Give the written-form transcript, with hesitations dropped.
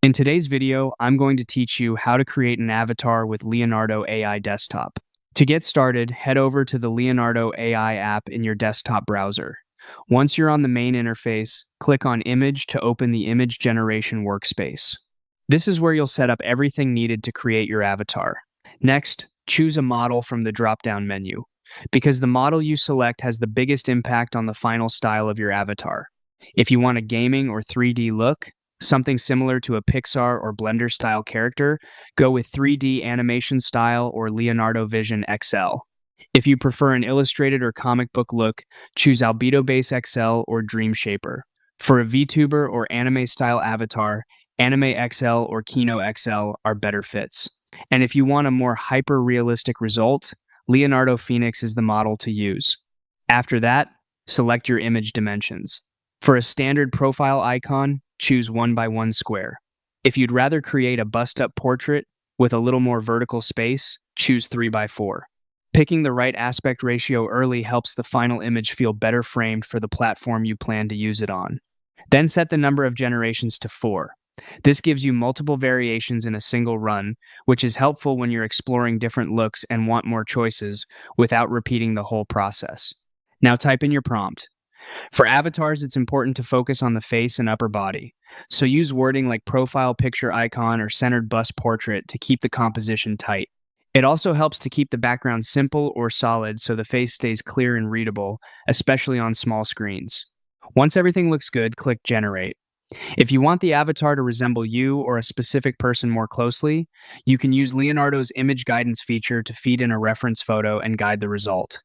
In today's video, I'm going to teach you how to create an avatar with Leonardo AI Desktop. To get started, head over to the Leonardo AI app in your desktop browser. Once you're on the main interface, click on Image to open the image generation workspace. This is where you'll set up everything needed to create your avatar. Next, choose a model from the drop-down menu, because the model you select has the biggest impact on the final style of your avatar. If you want a gaming or 3D look, something similar to a Pixar or Blender style character, go with 3D animation style or Leonardo Vision XL. If you prefer an illustrated or comic book look, choose Albedo Base XL or Dream Shaper. For a VTuber or anime style avatar, Anime XL or Kino XL are better fits. And if you want a more hyper-realistic result, Leonardo Phoenix is the model to use. After that, select your image dimensions. For a standard profile icon, choose 1x1 square. If you'd rather create a bust-up portrait with a little more vertical space, choose 3x4. Picking the right aspect ratio early helps the final image feel better framed for the platform you plan to use it on. Then set the number of generations to 4. This gives you multiple variations in a single run, which is helpful when you're exploring different looks and want more choices without repeating the whole process. Now type in your prompt. For avatars, it's important to focus on the face and upper body, so use wording like profile picture icon or centered bust portrait to keep the composition tight. It also helps to keep the background simple or solid so the face stays clear and readable, especially on small screens. Once everything looks good, click Generate. If you want the avatar to resemble you or a specific person more closely, you can use Leonardo's image guidance feature to feed in a reference photo and guide the result.